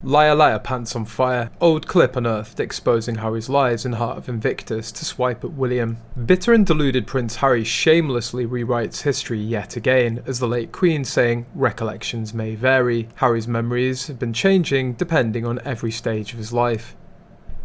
Liar Liar Pants on Fire. Old clip unearthed exposing Harry's lies in Heart of Invictus to swipe at William. Bitter and deluded Prince Harry shamelessly rewrites history yet again, as the late Queen saying, "Recollections may vary. Harry's memories have been changing depending on every stage of his life."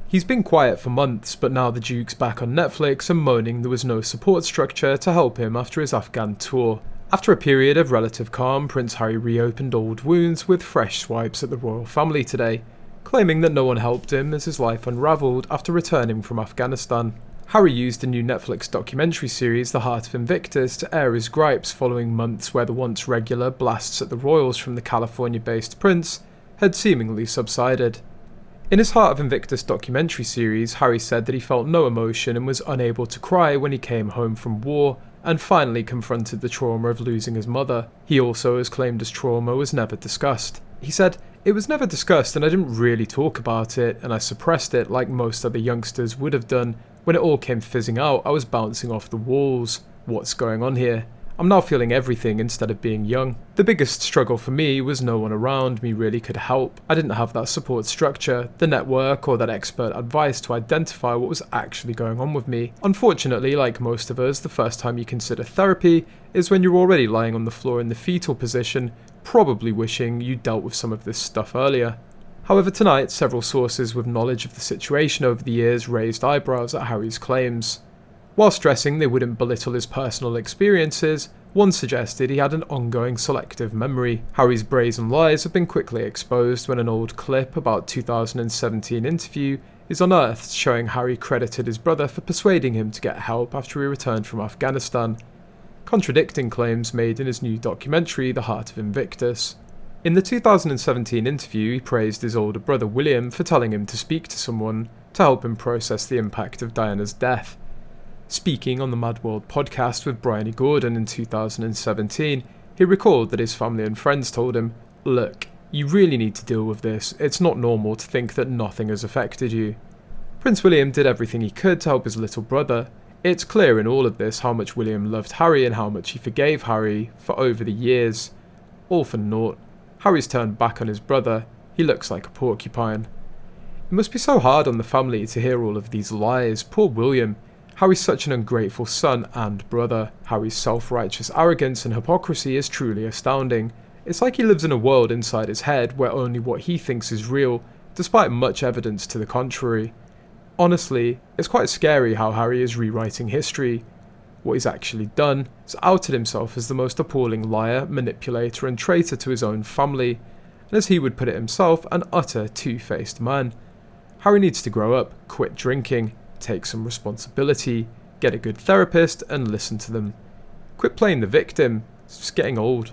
He's been quiet for months, but now the Duke's back on Netflix and moaning there was no support structure to help him after his Afghan tour. After a period of relative calm, Prince Harry reopened old wounds with fresh swipes at the royal family today, claiming that no one helped him as his life unravelled after returning from Afghanistan. Harry used the new Netflix documentary series The Heart of Invictus to air his gripes following months where the once regular blasts at the royals from the California-based prince had seemingly subsided. In his Heart of Invictus documentary series, Harry said that he felt no emotion and was unable to cry when he came home from war and finally confronted the trauma of losing his mother. He also has claimed his trauma was never discussed. He said, "It was never discussed and I didn't really talk about it, and I suppressed it like most other youngsters would have done. When it all came fizzing out, I was bouncing off the walls. What's going on here? I'm now feeling everything instead of being young. The biggest struggle for me was no one around me really could help. I didn't have that support structure, the network, or that expert advice to identify what was actually going on with me. Unfortunately, like most of us, the first time you consider therapy is when you're already lying on the floor in the fetal position, probably wishing you dealt with some of this stuff earlier." However, tonight, several sources with knowledge of the situation over the years raised eyebrows at Harry's claims. While stressing they wouldn't belittle his personal experiences, one suggested he had an ongoing selective memory. Harry's brazen lies have been quickly exposed when an old clip about 2017 interview is unearthed showing Harry credited his brother for persuading him to get help after he returned from Afghanistan, contradicting claims made in his new documentary The Heart of Invictus. In the 2017 interview, he praised his older brother William for telling him to speak to someone to help him process the impact of Diana's death. Speaking on the Mad World podcast with Bryony Gordon in 2017, he recalled that his family and friends told him, "Look, you really need to deal with this. It's not normal to think that nothing has affected you." Prince William did everything he could to help his little brother. It's clear in all of this how much William loved Harry and how much he forgave Harry for over the years. All for naught. Harry's turned back on his brother. He looks like a porcupine. It must be so hard on the family to hear all of these lies. Poor William. Harry's such an ungrateful son and brother. Harry's self-righteous arrogance and hypocrisy is truly astounding. It's like he lives in a world inside his head where only what he thinks is real, despite much evidence to the contrary. Honestly, it's quite scary how Harry is rewriting history. What he's actually done is outed himself as the most appalling liar, manipulator and traitor to his own family, and as he would put it himself, an utter two-faced man. Harry needs to grow up, quit drinking, take some responsibility, get a good therapist and listen to them. Quit playing the victim, it's just getting old.